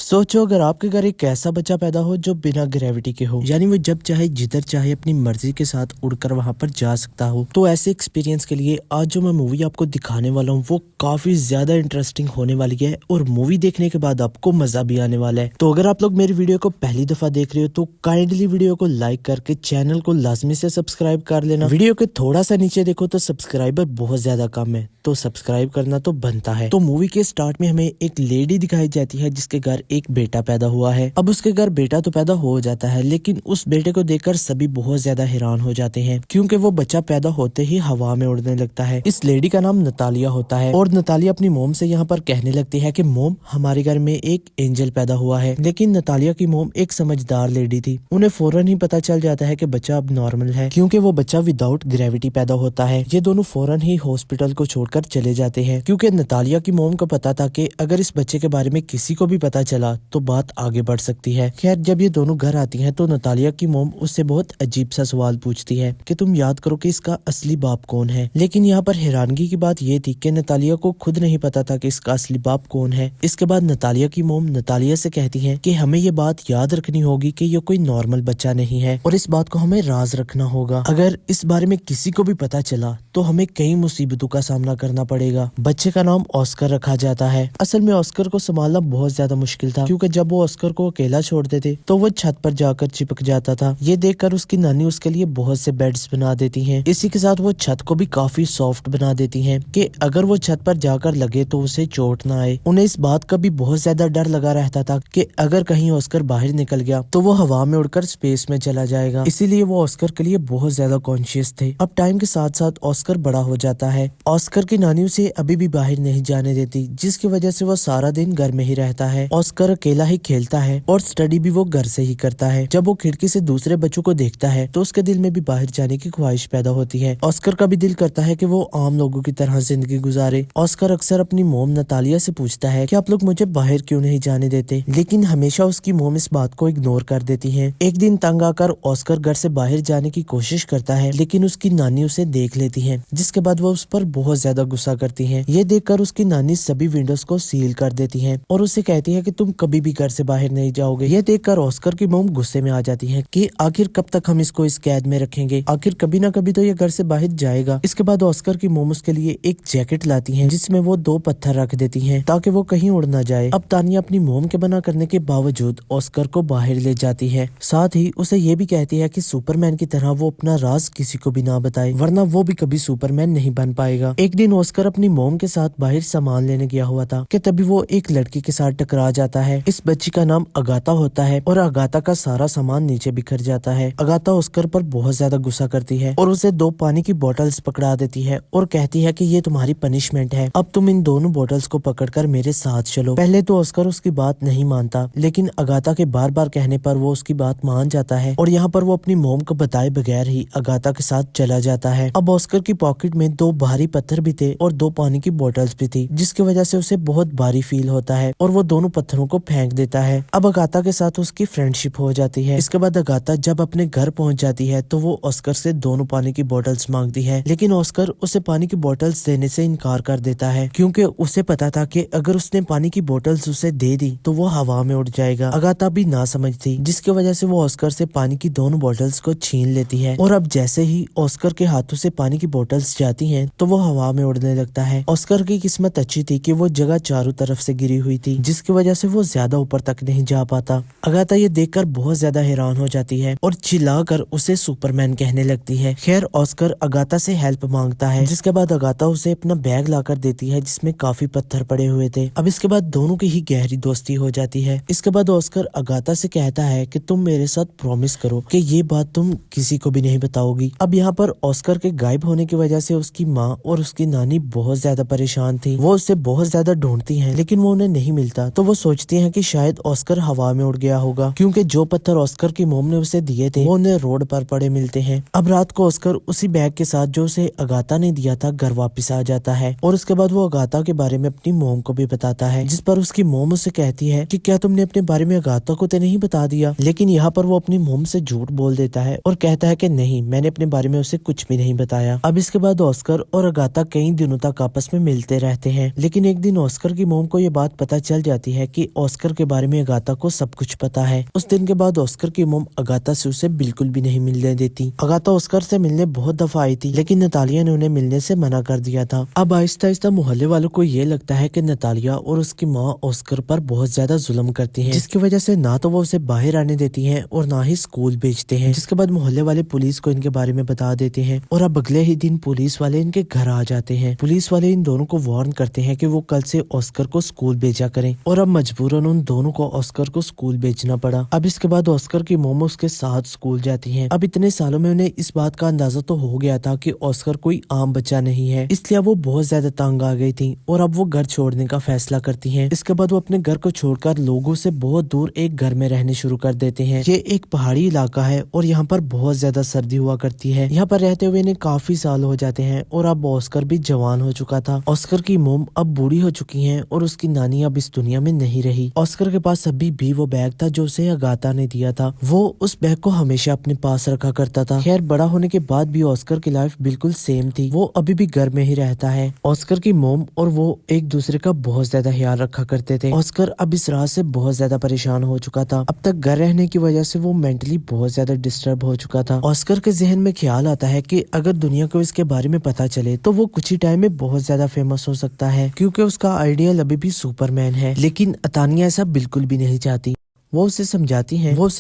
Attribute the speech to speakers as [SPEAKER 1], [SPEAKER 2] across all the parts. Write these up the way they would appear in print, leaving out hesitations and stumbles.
[SPEAKER 1] सोचो अगर आपके घर एक ऐसा बच्चा पैदा हो जो बिना ग्रेविटी के हो, यानी वो जब चाहे जिधर चाहे अपनी मर्जी के साथ उड़कर वहां पर जा सकता हो। तो ऐसे एक्सपीरियंस के लिए आज जो मैं मूवी आपको दिखाने वाला हूँ वो काफी ज्यादा इंटरेस्टिंग होने वाली है और मूवी देखने के बाद आपको मजा भी आने वाला है। तो अगर आप लोग मेरी वीडियो को पहली दफा देख रहे हो तो काइंडली वीडियो को लाइक करके चैनल को लाजमी से सब्सक्राइब कर लेना। वीडियो के थोड़ा सा नीचे देखो तो सब्सक्राइबर बहुत ज्यादा कम है, तो सब्सक्राइब करना तो बनता है। तो मूवी के स्टार्ट में हमें एक लेडी दिखाई जाती है जिसके घर एक बेटा पैदा हुआ है। अब उसके घर बेटा तो पैदा हो जाता है, लेकिन उस बेटे को देखकर सभी बहुत ज्यादा हैरान हो जाते हैं क्योंकि वो बच्चा पैदा होते ही हवा में उड़ने लगता है। इस लेडी का नाम नतालिया होता है और नतालिया अपनी मोम से यहाँ पर कहने लगती है कि मोम, हमारे घर में एक एंजल पैदा हुआ है। लेकिन नतालिया की मोम एक समझदार लेडी थी, उन्हें फौरन ही पता चल जाता है कि बच्चा अब नॉर्मल है क्योंकि वो बच्चा विदाउट ग्रेविटी पैदा होता है। ये दोनों फौरन ही हॉस्पिटल को छोड़कर चले जाते हैं क्योंकि नतालिया की मोम को पता था कि अगर इस बच्चे के बारे में किसी को भी पता चला तो बात आगे बढ़ सकती है। खैर, जब ये दोनों घर आती हैं तो नतालिया की मोम उससे बहुत अजीब सा सवाल पूछती है कि तुम याद करो कि इसका असली बाप कौन है। लेकिन यहाँ पर हैरानगी की बात ये थी कि नतालिया को खुद नहीं पता था कि इसका असली बाप कौन है। इसके बाद नतालिया की मोम नतालिया से कहती है कि हमें ये बात याद रखनी होगी कि ये कोई नॉर्मल बच्चा नहीं है और इस बात को हमें राज रखना होगा। अगर इस बारे में किसी को भी पता चला तो हमें कई मुसीबतों का सामना करना पड़ेगा। बच्चे का नाम ऑस्कर रखा जाता है। असल में ऑस्कर को संभालना बहुत ज्यादा मुश्किल था क्योंकि जब वो ऑस्कर को अकेला छोड़ते थे तो वो छत पर जाकर चिपक जाता था। ये देखकर उसकी नानी उसके लिए बहुत से बेड्स बना देती हैं। इसी के साथ वो छत को भी काफी सॉफ्ट बना देती हैं कि अगर वो छत पर जाकर लगे तो उसे चोट ना आए। उन्हें इस बात का भी बहुत ज्यादा डर लगा रहता था कि अगर कहीं ऑस्कर बाहर निकल गया तो वो हवा में उड़कर स्पेस में चला जाएगा। इसीलिए वो ऑस्कर के लिए बहुत ज्यादा कॉन्शियस थे। अब टाइम के साथ साथ ऑस्कर बड़ा हो जाता है। ऑस्कर की नानी उसे अभी भी बाहर नहीं जाने देती, जिसकी वजह से वो सारा दिन घर में ही रहता है। ऑस्कर अकेला ही खेलता है और स्टडी भी वो घर से ही करता है। जब वो खिड़की से दूसरे बच्चों को देखता है तो उसके दिल में भी बाहर जाने की ख्वाहिश पैदा होती है। ऑस्कर का भी दिल करता है कि वो आम लोगों की तरह जिंदगी गुजारे। ऑस्कर अक्सर अपनी मोम नतालिया से पूछता है कि आप लोग मुझे बाहर क्यों नहीं जाने देते, लेकिन हमेशा उसकी मोम इस बात को इग्नोर कर देती है। एक दिन तंग आकर ऑस्कर घर से बाहर जाने की कोशिश करता है, लेकिन उसकी नानी उसे देख लेती है, जिसके बाद वो उस पर बहुत ज्यादा गुस्सा करती है। ये देखकर उसकी नानी सभी विंडोज को सील कर देती है और उसे कहती है कि तुम कभी भी घर से बाहर नहीं जाओगे। ये देखकर ऑस्कर की मोम गुस्से में आ जाती है कि आखिर कब तक हम इसको इस कैद में रखेंगे, आखिर कभी ना कभी तो ये घर से बाहर जाएगा। इसके बाद ऑस्कर की मोम उसके लिए एक जैकेट लाती है जिसमें वो 2 पत्थर रख देती है ताकि वो कहीं उड़ ना जाए। अब तानिया अपनी मोम के मना करने के बावजूद ऑस्कर को बाहर ले जाती है। साथ ही उसे ये भी कहती है कि सुपरमैन की तरह वो अपना राज किसी को भी ना बताए, वरना वो भी कभी सुपरमैन नहीं बन पाएगा। एक दिन ऑस्कर अपनी मोम के साथ बाहर सामान लेने गया हुआ था कि तभी वो एक लड़की के साथ टकरा जाता है। इस बच्ची का नाम अगाथा होता है और अगाथा का सारा सामान नीचे बिखर जाता है। अगाथा ऑस्कर पर बहुत ज्यादा गुस्सा करती है और उसे 2 पानी की बोतल्स पकड़ा देती है और कहती है कि ये तुम्हारी पनिशमेंट है, अब तुम इन दोनों बोतल्स को पकड़कर मेरे साथ चलो। पहले तो ऑस्कर उसकी बात नहीं मानता, लेकिन अगाथा के बार बार कहने पर वो उसकी बात मान जाता है और यहाँ पर वो अपनी मोम को बताए बगैर ही अगाथा के साथ चला जाता है। अब ऑस्कर की पॉकेट में 2 भारी पत्थर भी थे और 2 पानी की बोतल्स भी थी, जिसकी वजह से उसे बहुत भारी फील होता है और वो दोनों पत्थरों को फेंक देता है। अब अगाथा के साथ उसकी फ्रेंडशिप हो जाती है। इसके बाद अगाथा जब अपने घर पहुंच जाती है तो वो ऑस्कर से दोनों पानी की बोतल्स मांगती है, लेकिन ऑस्कर उसे पानी की बोतल्स देने से इनकार कर देता है क्योंकि उसे पता था कि अगर उसने पानी की बोतल्स उसे दे दी तो वो हवा में उड़ जाएगा। अगाथा भी ना समझ थी, जिसकी वजह से वो ऑस्कर से पानी की दोनों बोतल्स को छीन लेती है और अब जैसे ही ऑस्कर के हाथों से पानी की बोतल्स जाती हैं तो वो हवा में उड़ने लगता है। ऑस्कर की किस्मत अच्छी थी कि वो जगह चारों तरफ से गिरी हुई थी, जिसकी वजह से वो ज्यादा ऊपर तक नहीं जा पाता। अगाथा ये देखकर बहुत ज्यादा हैरान हो जाती है और चिल्लाकर उसे सुपरमैन कहने लगती है। खैर, ऑस्कर अगाथा से हेल्प मांगता है, जिसके बाद अगाथा उसे अपना बैग लाकर देती है जिसमें काफी पत्थर पड़े हुए थे। अब इसके बाद दोनों की ही गहरी दोस्ती हो जाती है। इसके बाद ऑस्कर अगाथा से कहता है कि तुम मेरे साथ प्रॉमिस करो कि ये बात तुम किसी को भी नहीं बताओगी। अब यहाँ पर ऑस्कर के गायब होने की वजह से उसकी माँ और उसकी नानी बहुत ज्यादा परेशान थी। वो उससे बहुत ज्यादा ढूंढती हैं, लेकिन वो उन्हें नहीं मिलता। तो वो सोचती हैं कि शायद ऑस्कर हवा में उड़ गया होगा क्योंकि जो पत्थर ऑस्कर की मोम ने उसे दिए थे वो उन्हें रोड पर पड़े मिलते हैं। अब रात को ऑस्कर उसी बैग के साथ जो उसे अगाथा ने दिया था घर वापस आ जाता है और उसके बाद वो अगाथा के बारे में अपनी मोम को भी बताता है, जिस पर उसकी मोम उसे कहती है कि क्या तुमने अपने बारे में अगाथा को तो नहीं बता दिया। लेकिन यहाँ पर वो अपनी मोम से झूठ बोल देता है और कहता है कि नहीं, मैंने अपने बारे में उसे कुछ भी नहीं बताया। अब इसके बाद ऑस्कर और अगाथा कई दिनों तक आपस में मिलते रहते हैं, लेकिन एक दिन ऑस्कर की मोम को ये बात पता चल जाती है कि ऑस्कर के बारे में अगाथा को सब कुछ पता है। उस दिन के बाद ऑस्कर की मॉम अगाथा से उसे बिल्कुल भी नहीं मिलने देती। अगाथा ऑस्कर से मिलने बहुत दफा आई थी, लेकिन नतालिया ने उन्हें मिलने से मना कर दिया था। अब आहिस्ता आहिस्ता मोहल्ले वालों को ये लगता है कि नतालिया और उसकी माँ ऑस्कर पर बहुत ज्यादा जुल्म करती हैं, जिसकी वजह से ना तो वो उसे बाहर आने देती हैं और ना ही स्कूल भेजते हैं। जिसके बाद मोहल्ले वाले पुलिस को इनके बारे में बता देते हैं और अब अगले ही दिन पुलिस वाले इनके घर आ जाते हैं। पुलिस वाले इन दोनों को वार्न करते हैं कि वो कल से ऑस्कर को स्कूल भेजा करें और अब मजबूरन उन दोनों को ऑस्कर को स्कूल भेजना पड़ा। अब इसके बाद ऑस्कर की मोम उसके साथ स्कूल जाती है। अब इतने सालों में उन्हें इस बात का अंदाजा तो हो गया था कि ऑस्कर कोई आम बच्चा नहीं है, इसलिए वो बहुत ज्यादा तंग आ गई थी और अब वो घर छोड़ने का फैसला करती हैं। इसके बाद वो अपने घर को छोड़कर लोगों से बहुत दूर एक घर में रहने शुरू कर देते हैं। ये एक पहाड़ी इलाका है और यहाँ पर बहुत ज्यादा सर्दी हुआ करती है। यहाँ पर रहते हुए इन्हें काफी साल हो जाते हैं और अब ऑस्कर भी जवान हो चुका था। ऑस्कर की मोम अब बूढ़ी हो चुकी है और उसकी नानी अब इस दुनिया में नहीं रही। ऑस्कर के पास अभी भी वो बैग था जो उसे अगाथा ने दिया था। वो उस बैग को हमेशा अपने पास रखा करता था। खैर बड़ा होने के बाद भी ऑस्कर की लाइफ बिल्कुल सेम थी। वो अभी भी घर में ही रहता है। ऑस्कर की मोम और वो एक दूसरे का बहुत ज्यादा ख्याल रखा करते थे। ऑस्कर अब इस राह से बहुत ज्यादा परेशान हो चुका था। अब तक घर रहने की वजह से वो मेंटली बहुत ज्यादा डिस्टर्ब हो चुका था। ऑस्कर के जहन में ख्याल आता है कि अगर दुनिया को इसके बारे में पता चले तो वो कुछ ही टाइम में बहुत ज्यादा फेमस हो सकता है, क्योंकि उसका आइडियल अभी भी सुपरमैन है। लेकिन अतानिया ऐसा बिल्कुल भी नहीं चाहती। वो उसे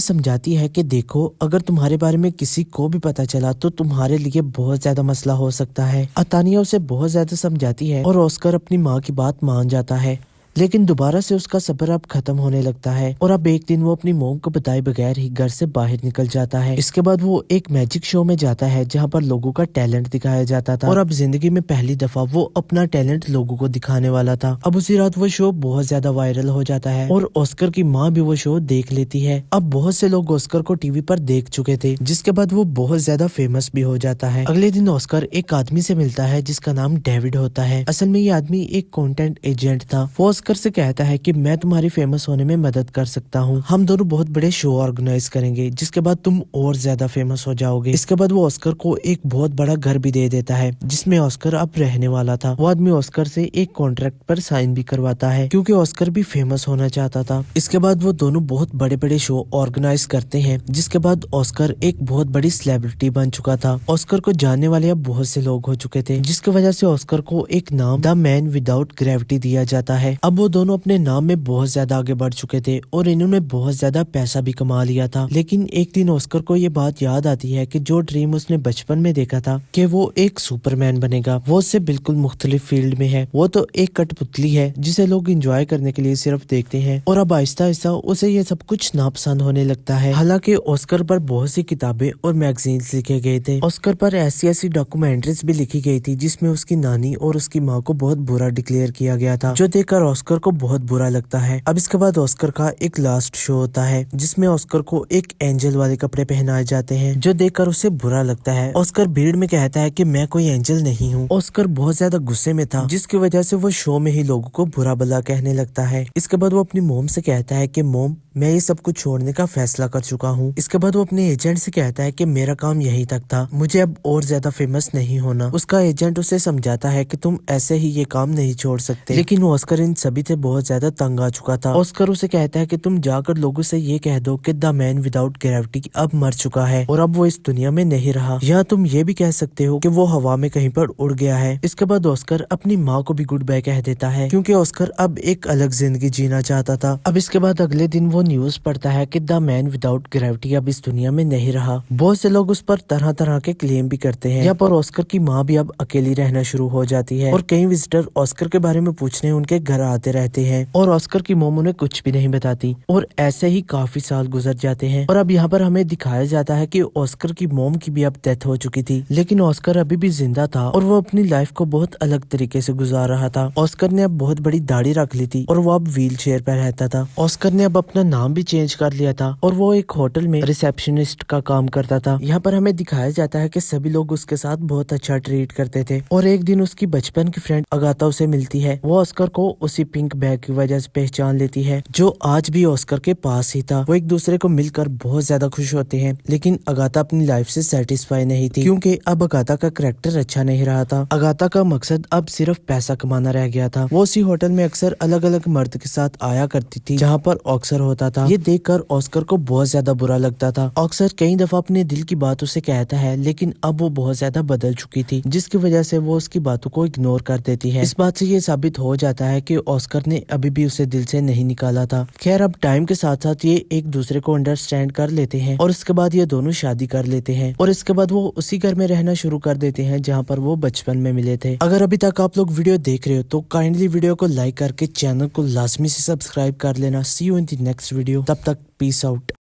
[SPEAKER 1] समझाती है कि देखो, अगर तुम्हारे बारे में किसी को भी पता चला तो तुम्हारे लिए बहुत ज्यादा मसला हो सकता है। अतानिया उसे बहुत ज्यादा समझाती है और ऑस्कर अपनी माँ की बात मान जाता है। लेकिन दोबारा से उसका सब्र अब खत्म होने लगता है और अब एक दिन वो अपनी मोम को बताए बगैर ही घर से बाहर निकल जाता है। इसके बाद वो एक मैजिक शो में जाता है जहाँ पर लोगों का टैलेंट दिखाया जाता था और अब जिंदगी में पहली दफा वो अपना टैलेंट लोगों को दिखाने वाला था। अब उसी रात वो शो बहुत ज्यादा वायरल हो जाता है और ऑस्कर की माँ भी वो शो देख लेती है। अब बहुत से लोग ऑस्कर को टीवी पर देख चुके थे, जिसके बाद वो बहुत ज्यादा फेमस भी हो जाता है। अगले दिन ऑस्कर एक आदमी से मिलता है जिसका नाम डेविड होता है। असल में ये आदमी एक कंटेंट एजेंट था। वो ऑस्कर से कहता है कि मैं तुम्हारी फेमस होने में मदद कर सकता हूँ। हम दोनों बहुत बड़े शो ऑर्गेनाइज करेंगे जिसके बाद तुम और ज्यादा फेमस हो जाओगे। इसके बाद वो ऑस्कर को एक बहुत बड़ा घर भी दे देता है जिसमें ऑस्कर अब रहने वाला था। वो आदमी ऑस्कर से एक कॉन्ट्रैक्ट पर साइन भी करवाता है क्योंकि ऑस्कर भी फेमस होना चाहता था। इसके बाद वो दोनों बहुत बड़े बड़े शो ऑर्गेनाइज करते हैं, जिसके बाद ऑस्कर एक बहुत बड़ी सेलिब्रिटी बन चुका था। ऑस्कर को जानने वाले अब बहुत से लोग हो चुके थे, जिसकी वजह से ऑस्कर को एक नाम द मैन विदाउट ग्रेविटी दिया जाता है। अब वो दोनों अपने नाम में बहुत ज्यादा आगे बढ़ चुके थे और इन्होंने बहुत ज्यादा पैसा भी कमा लिया था। लेकिन एक दिन ऑस्कर को ये बात याद आती है कि जो ड्रीम उसने बचपन में देखा था कि वो एक सुपरमैन बनेगा, वो उससे बिल्कुल मुख्तलिफ फील्ड में है। वो तो एक कठपुतली है जिसे लोग एंजॉय करने के लिए सिर्फ देखते हैं और अब आहिस्ता आहिस्ता उसे ये सब कुछ नापसंद होने लगता है। हालांकि ऑस्कर पर बहुत सी किताबें और मैगजीन्स लिखे गए थे। ऑस्कर पर ऐसी ऐसी डॉक्यूमेंट्रीज भी लिखी गई थी जिसमें उसकी नानी और उसकी माँ को बहुत बुरा डिक्लेयर किया गया था, जो देखकर ऑस्कर को बहुत बुरा लगता है। अब इसके बाद ऑस्कर का एक लास्ट शो होता है जिसमें ऑस्कर को एक एंजल वाले कपड़े पहनाए जाते हैं, जो देखकर उसे बुरा लगता है। ऑस्कर भीड़ में कहता है कि मैं कोई एंजल नहीं हूँ। ऑस्कर बहुत ज्यादा गुस्से में था, जिसकी वजह से वो शो में ही लोगों को बुरा भला कहने लगता है। इसके बाद वो अपनी मोम से कहता है कि मोम, मैं ये सब कुछ छोड़ने का फैसला कर चुका हूँ। इसके बाद वो अपने एजेंट से कहता है कि मेरा काम यहीं तक था, मुझे अब और ज्यादा फेमस नहीं होना। उसका एजेंट उसे समझाता है कि तुम ऐसे ही ये काम नहीं छोड़ सकते, लेकिन ऑस्कर इन सभी से बहुत ज्यादा तंग आ चुका था। ऑस्कर उसे कहता है कि तुम जाकर लोगों से ये कह दो कि द मैन विदाउट ग्रेविटी अब मर चुका है और अब वो इस दुनिया में नहीं रहा, या तुम ये भी कह सकते हो कि वो हवा में कहीं पर उड़ गया है। इसके बाद ऑस्कर अपनी माँ को भी गुड बाय कह देता है क्योंकि ऑस्कर अब एक अलग जिंदगी जीना चाहता था। अब इसके बाद अगले दिन वो न्यूज पढ़ता है कि द मैन विदाउट ग्रेविटी अब इस दुनिया में नहीं रहा। बहुत से लोग उस पर तरह तरह के क्लेम भी करते हैं। यहाँ पर ऑस्कर की माँ भी अब अकेली रहना शुरू हो जाती है और कई विजिटर ऑस्कर के बारे में पूछने उनके घर आते रहते हैं और ऑस्कर की मोम उन्हें कुछ भी नहीं बताती और ऐसे ही काफी साल गुजर जाते हैं। और अब यहाँ पर हमें दिखाया जाता है कि ऑस्कर की मोम की भी अब डेथ हो चुकी थी, लेकिन ऑस्कर अभी भी जिंदा था और वो अपनी लाइफ को बहुत अलग तरीके से गुजार रहा था। ऑस्कर ने अब बहुत बड़ी दाढ़ी रख ली थी और वो अब व्हील चेयर पर रहता था। ऑस्कर ने अब अपना नाम भी चेंज कर लिया था और वो एक होटल में रिसेप्शनिस्ट का काम करता था। यहाँ पर हमें दिखाया जाता है कि सभी लोग उसके साथ बहुत अच्छा ट्रीट करते थे और एक दिन उसकी बचपन की फ्रेंड अगाथा उसे मिलती है। वो ऑस्कर को उसी पिंक बैग की वजह से पहचान लेती है, जो आज भी ऑस्कर के पास ही था। वो एक दूसरे को मिलकर बहुत ज्यादा खुश होते हैं, लेकिन अगाथा अपनी लाइफ से सेटिस्फाई नहीं थी, क्योंकि अब अगाथा का कैरेक्टर अच्छा नहीं रहा था। अगाथा का मकसद अब सिर्फ पैसा कमाना रह गया था। वो उसी होटल में अक्सर अलग अलग मर्द के साथ आया करती थी जहाँ पर ऑस्कर होता था। ये देखकर ऑस्कर को बहुत ज्यादा बुरा लगता था। ऑस्कर कई दफा अपने दिल की बात उसे कहता है, लेकिन अब वो बहुत ज्यादा बदल चुकी थी, जिसकी वजह से वो उसकी बातों को इग्नोर कर देती है। इस बात से ये साबित हो जाता है कि ऑस्कर ने अभी भी उसे दिल से नहीं निकाला था। खैर, अब टाइम के साथ साथ ये एक दूसरे को अंडरस्टैंड कर लेते हैं और इसके बाद ये दोनों शादी कर लेते हैं और इसके बाद वो उसी घर में रहना शुरू कर देते हैं जहाँ पर वो बचपन में मिले थे। अगर अभी तक आप लोग वीडियो देख रहे हो तो काइंडली वीडियो को लाइक करके चैनल को लाजमी से सब्सक्राइब कर लेना। See you in the next video. तब तक पीस आउट।